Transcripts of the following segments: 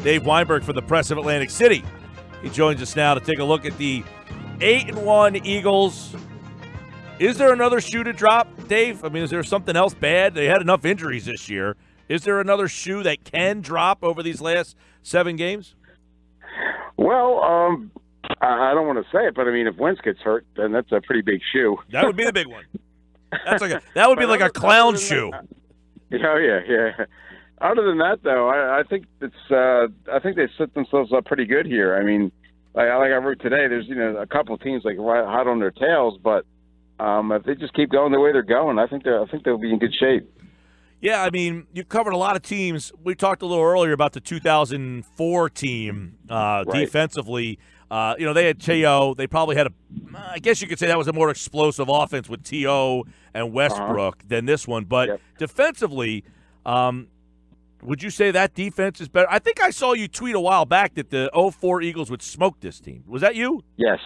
Dave Weinberg from the Press of Atlantic City. He joins us now to take a look at the 8-1 Eagles. Is there another shoe to drop, Dave? I mean, is there something else bad? They had enough injuries this year. Is there another shoe that can drop over these last 7 games? Well, I don't want to say it, but I mean, if Wentz gets hurt, then that's a pretty big shoe. That would be the big one. That would be like a clown shoe. Yeah. Other than that, though, I think I think they set themselves up pretty good here. I mean, like I wrote today, there's a couple of teams like hot on their tails, but if they just keep going the way they're going, I think they'll be in good shape. Yeah, I mean, you've covered a lot of teams. We talked a little earlier about the 2004 team defensively. They had T.O. They probably had I guess you could say that was a more explosive offense with T.O. and Westbrook than this one. But defensively, would you say that defense is better? I think I saw you tweet a while back that the 04 Eagles would smoke this team. Was that you? Yes,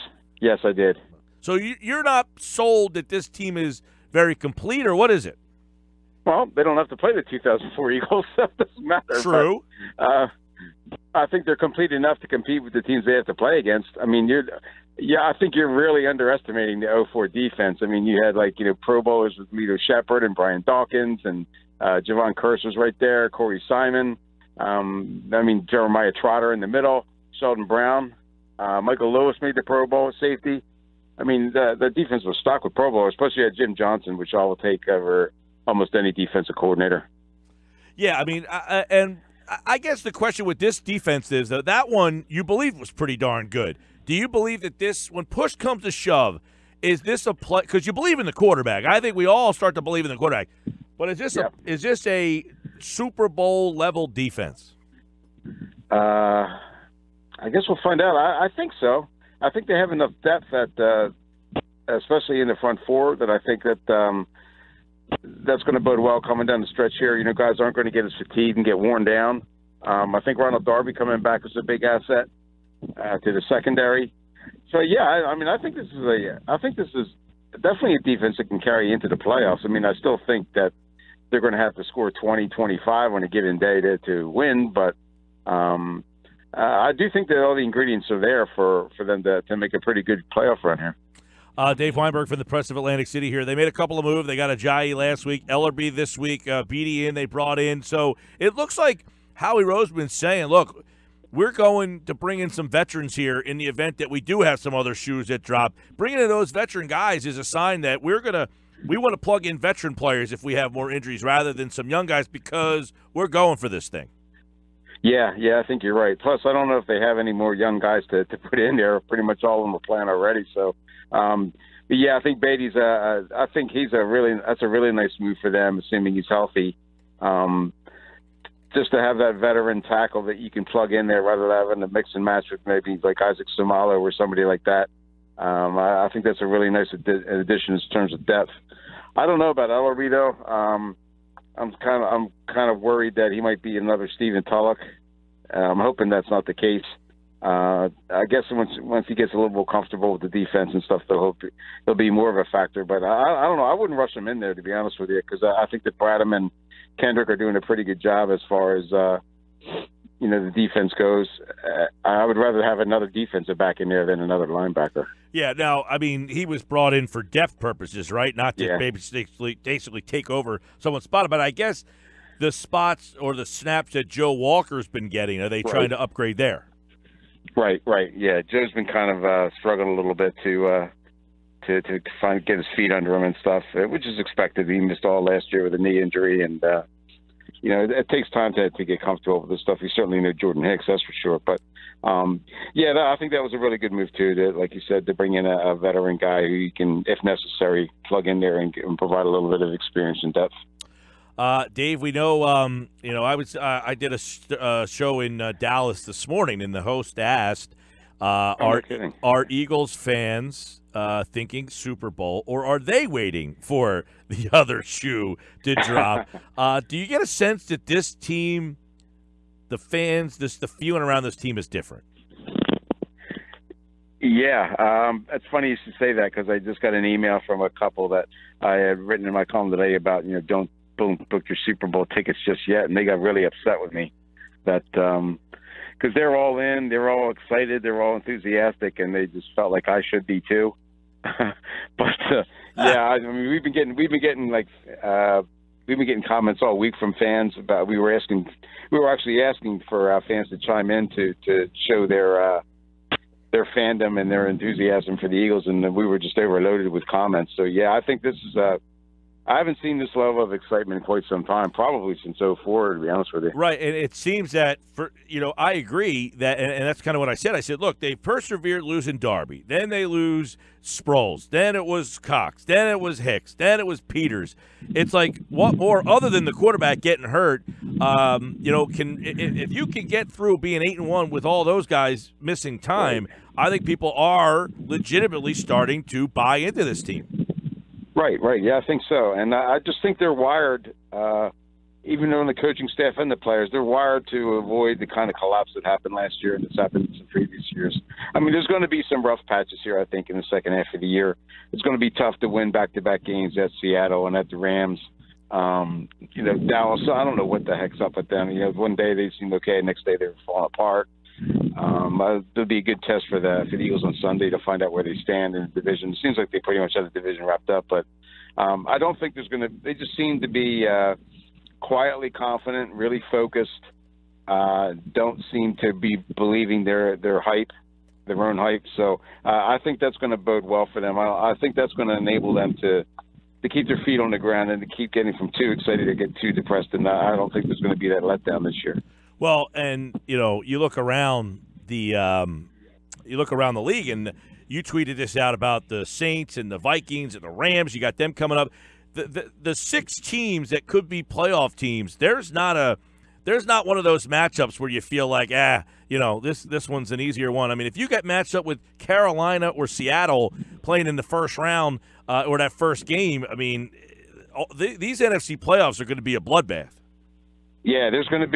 I did. So you're not sold that this team is very complete, or what is it? Well, they don't have to play the 2004 Eagles, so it doesn't matter. True. But, I think they're complete enough to compete with the teams they have to play against. I mean, I think you're really underestimating the 04 defense. I mean, you had Pro Bowlers with Lito Shepard and Brian Dawkins, and Javon Curse was right there, Corey Simon. Jeremiah Trotter in the middle, Sheldon Brown, Michael Lewis made the Pro Bowl safety. I mean, the defense was stocked with Pro Bowlers, plus you had Jim Johnson, which I will take over almost any defensive coordinator. Yeah, I mean, and I guess the question with this defense is that one you believe was pretty darn good. Do you believe that this, when push comes to shove, is this a play? Because you believe in the quarterback. I think we all start to believe in the quarterback. But is this a Super Bowl level defense? I guess we'll find out. I think so. I think they have enough depth especially in the front four, that I think that that's going to bode well coming down the stretch here. Guys aren't going to get as fatigued and get worn down. I think Ronald Darby coming back is a big asset to the secondary. So yeah, I think this is definitely a defense that can carry into the playoffs. I mean, I still think that they're going to have to score 20, 25 on a given day to win, but I do think that all the ingredients are there for them to make a pretty good playoff run here. Dave Weinberg from the Press of Atlantic City here. They made a couple of moves. They got Ajayi last week, Ellerby this week, Beatty they brought in. So it looks like Howie Roseman's saying, look, we're going to bring in some veterans here in the event that we do have some other shoes that drop. Bringing in those veteran guys is a sign that we want to plug in veteran players if we have more injuries rather than some young guys, because we're going for this thing. Yeah, I think you're right. Plus, I don't know if they have any more young guys to put in there. Pretty much all of them are playing already. So, but yeah, I think Beatty's. I think that's a really nice move for them, assuming he's healthy. Just to have that veteran tackle that you can plug in there rather than having to mix and match with maybe like Isaac Samalo or somebody like that. I think that's a really nice addition in terms of depth. I don't know about Ellerby though. I'm kind of worried that he might be another Stephen Tulloch. I'm hoping that's not the case. I guess once he gets a little more comfortable with the defense and stuff, he'll be more of a factor. But I don't know. I wouldn't rush him in there, to be honest with you, because I think that Bradham and Kendrick are doing a pretty good job as far as the defense goes. I would rather have another defensive back in there than another linebacker. Yeah, now, I mean, he was brought in for depth purposes, right? Not to basically take over someone's spot. But I guess the spots or the snaps that Joe Walker's been getting, are they trying to upgrade there? Right. Yeah, Joe's been kind of struggling a little bit to get his feet under him and stuff, which is expected. He missed all last year with a knee injury, and it takes time to get comfortable with this stuff. He certainly knew Jordan Hicks, that's for sure. But I think that was a really good move too. Like you said, to bring in a veteran guy who you can, if necessary, plug in there and provide a little bit of experience and depth. Dave, we know. I did a show in Dallas this morning, and the host asked, "Are Eagles fans thinking Super Bowl, or are they waiting for the other shoe to drop?" Do you get a sense that this team, the fans, the feeling around this team is different? Yeah, it's funny you should say that, because I just got an email from a couple that I had written in my column today about, don't book your Super Bowl tickets just yet, and they got really upset with me that because they're all in, they're all excited, they're all enthusiastic, and they just felt like I should be too. But yeah, I mean, we've been getting comments all week from fans about. We were actually asking for fans to chime in to show their fandom and their enthusiasm for the Eagles, and we were just overloaded with comments. So yeah, I think this is I haven't seen this level of excitement in quite some time, probably since '04, to be honest with you. Right, and it seems that I agree that, and that's kind of what I said. I said, look, they persevered losing Darby, then they lose Sproles, then it was Cox, then it was Hicks, then it was Peters. It's like, what more other than the quarterback getting hurt? If you can get through being 8-1 with all those guys missing time, I think people are legitimately starting to buy into this team. Right. Yeah, I think so. And I just think they're wired, even on the coaching staff and the players, they're wired to avoid the kind of collapse that happened last year and that's happened in some previous years. I mean, there's going to be some rough patches here, I think, in the second half of the year. It's going to be tough to win back-to-back games at Seattle and at the Rams. Dallas, I don't know what the heck's up with them. One day they seemed okay, next day they were falling apart. It'll be a good test for the Eagles on Sunday to find out where they stand in the division. It seems like they pretty much have the division wrapped up, but I don't think they just seem to be quietly confident, really focused, don't seem to be believing their own hype. So I think that's going to bode well for them. I think that's going to enable them to keep their feet on the ground and to keep getting from too excited to get too depressed. And I don't think there's going to be that letdown this year. Well, and you look around the league, and you tweeted this out about the Saints and the Vikings and the Rams. You got them coming up. The 6 teams that could be playoff teams. There's not one of those matchups where you feel like this one's an easier one. I mean, if you get matched up with Carolina or Seattle playing in the first round or that first game, I mean, these NFC playoffs are going to be a bloodbath. Yeah, there's no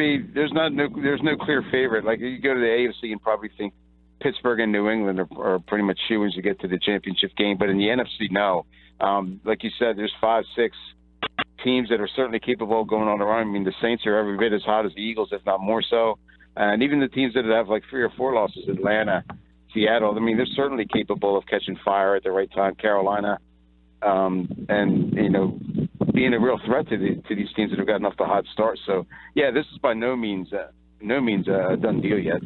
clear favorite. Like, you go to the AFC and probably think Pittsburgh and New England are pretty much shoo-ins to get to the championship game. But in the NFC, no. Like you said, there's 5, 6 teams that are certainly capable of going on their own. I mean, the Saints are every bit as hot as the Eagles, if not more so. And even the teams that have like 3 or 4 losses, Atlanta, Seattle, I mean, they're certainly capable of catching fire at the right time. Carolina, being a real threat to these teams that have gotten off the hot start. So, yeah, this is by no means a done deal yet.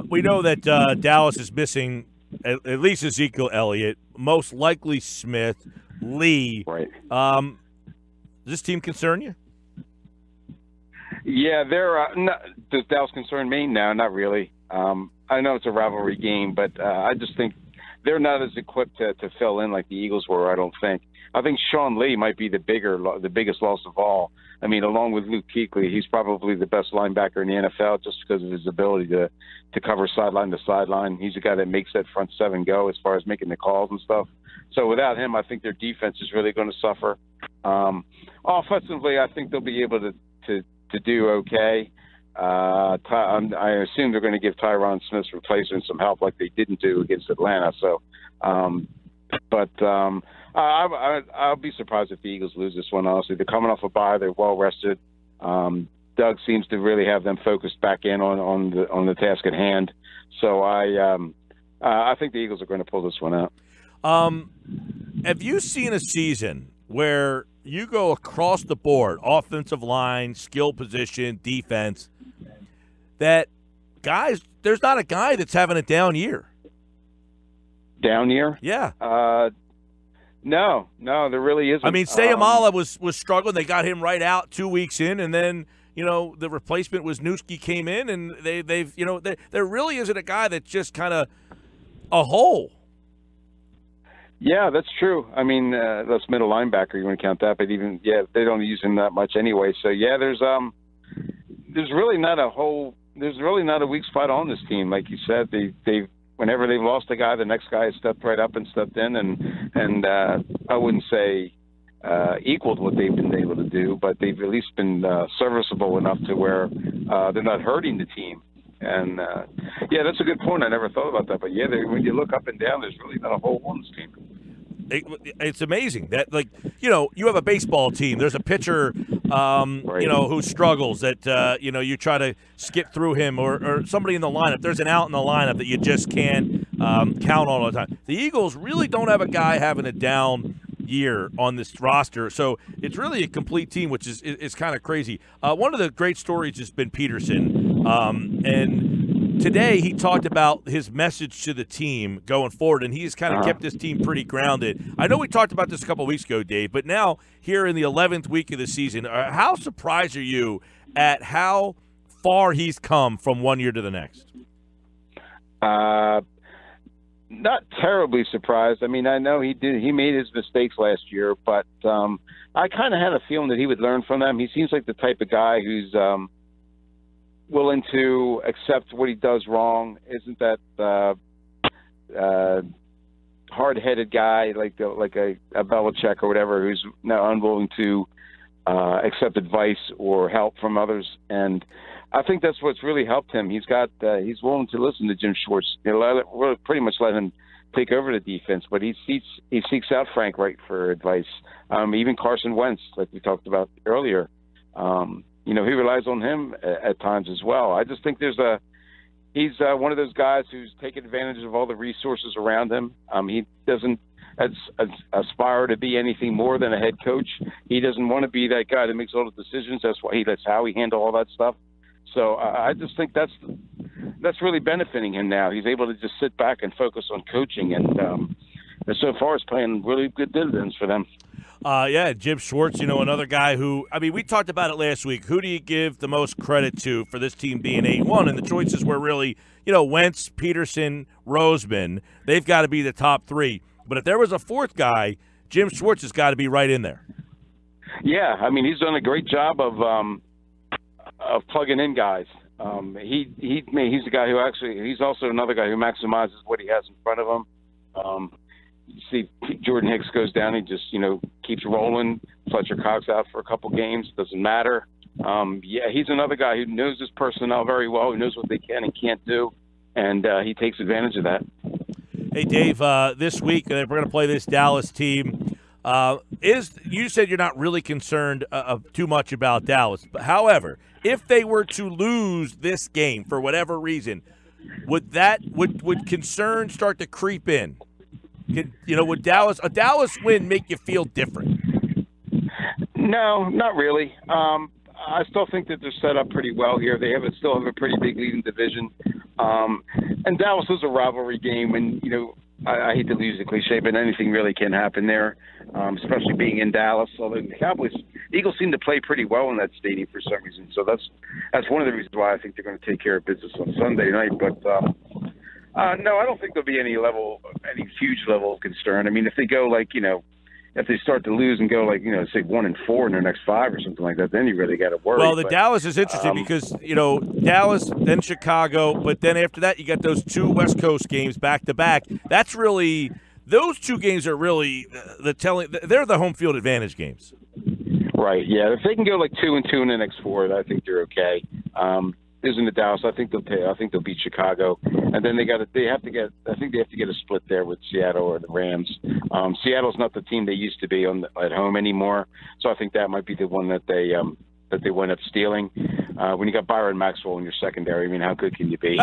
We know that Dallas is missing at least Ezekiel Elliott, most likely Smith, Lee. Right. Does this team concern you? Yeah, does Dallas concern me? No, not really. I know it's a rivalry game, but I just think they're not as equipped to fill in like the Eagles were, I don't think. I think Sean Lee might be the biggest loss of all. I mean, along with Luke Kuechly, he's probably the best linebacker in the NFL just because of his ability to cover sideline to sideline. He's a guy that makes that front 7 go as far as making the calls and stuff. So without him, I think their defense is really going to suffer. Offensively, I think they'll be able to do okay. I assume they're going to give Tyron Smith's replacement some help like they didn't do against Atlanta. So, I'll be surprised if the Eagles lose this one, honestly. They're coming off a bye. They're well rested. Doug seems to really have them focused back in on the task at hand. So I think the Eagles are going to pull this one out. Have you seen a season where you go across the board, offensive line, skill position, defense, that guys, there's not a guy that's having a down year? Down year? Yeah. No, there really isn't. I mean, Sayamala was struggling. They got him right out 2 weeks in, and then the replacement was Newski came in, and there really isn't a guy that's just kind of a hole. Yeah, that's true. I mean, that's middle linebacker. You want to count that, but they don't use him that much anyway. So yeah, there's really not a weak spot on this team. Like you said, they've whenever they've lost a guy, the next guy has stepped right up and stepped in, and I wouldn't say equaled what they've been able to do, but they've at least been serviceable enough to where they're not hurting the team. And yeah, that's a good point. I never thought about that, but yeah, when you look up and down, there's really not a hole on this team. it's amazing that, like, you have a baseball team. There's a pitcher, who struggles that, you try to skip through him or somebody in the lineup. There's an out in the lineup that you just can't count on all the time. The Eagles really don't have a guy having a down year on this roster, so it's really a complete team, which is kind of crazy. One of the great stories has been Pederson, and today he talked about his message to the team going forward, and he's kind of kept this team pretty grounded. I know we talked about this a couple of weeks ago, Dave, but now here in the 11th week of the season, how surprised are you at how far he's come from one year to the next? Not terribly surprised. I mean, I know he made his mistakes last year, but I kind of had a feeling that he would learn from them. He seems like the type of guy who's willing to accept what he does wrong. Isn't that hard-headed guy like a Belichick or whatever, who's now unwilling to accept advice or help from others. And I think that's what's really helped him. He's willing to listen to Jim Schwartz. Pretty much let him take over the defense, but he seeks out Frank Wright for advice. Even Carson Wentz, like we talked about earlier, he relies on him at times as well. I just think he's one of those guys who's taken advantage of all the resources around him. He doesn't aspire to be anything more than a head coach. He doesn't want to be that guy that makes all the decisions. That's how he handles all that stuff. So I just think that's really benefiting him now. He's able to just sit back and focus on coaching, and so far it's paying really good dividends for them. Jim Schwartz, another guy who, I mean, we talked about it last week. Who do you give the most credit to for this team being 8-1? And the choices were really, Wentz, Pederson, Roseman. They've got to be the top three. But if there was a fourth guy, Jim Schwartz has got to be right in there. Yeah, I mean, he's done a great job of plugging in guys. He's a guy who he's also another guy who maximizes what he has in front of him. You see Jordan Hicks goes down, he just, keeps rolling. Fletcher Cox out for a couple games, doesn't matter. He's another guy who knows his personnel very well, who knows what they can and can't do, and he takes advantage of that. Hey, Dave, this week we're going to play this Dallas team. You said you're not really concerned too much about Dallas. But however, if they were to lose this game for whatever reason, would concern start to creep in? Would a Dallas win make you feel different? No, not really. I still think that they're set up pretty well here. They still have a pretty big lead in division. And Dallas is a rivalry game, and I hate to use the cliche, but anything really can happen there, especially being in Dallas. Although the Eagles seem to play pretty well in that stadium for some reason. So that's one of the reasons why I think they're going to take care of business on Sunday night. But no, I don't think there'll be any huge level of concern. I mean, if they go if they start to lose and go say 1-4 in their next 5 or something like that, then you really got to worry. Well, Dallas is interesting because Dallas, then Chicago, but then after that you got those 2 West Coast games back to back. That's really those 2 games are really they're the home field advantage games. Right. Yeah. If they can go 2-2 in the next 4, I think they're okay. Isn't it Dallas? I think they'll beat Chicago, and then they have to get a split there with Seattle or the Rams. Seattle's not the team they used to be at home anymore, so I think that might be the one that they wind up stealing. When you got Byron Maxwell in your secondary, I mean, how good can you be?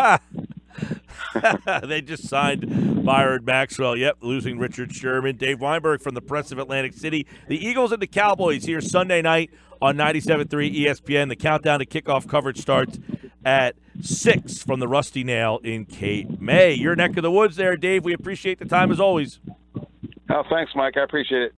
They just signed Byron Maxwell. Yep, losing Richard Sherman. Dave Weinberg from the Press of Atlantic City. The Eagles and the Cowboys here Sunday night on 97.3 ESPN. The countdown to kickoff coverage starts at 6 from the Rusty Nail in Cape May. Your neck of the woods there, Dave. We appreciate the time as always. Oh, thanks, Mike. I appreciate it.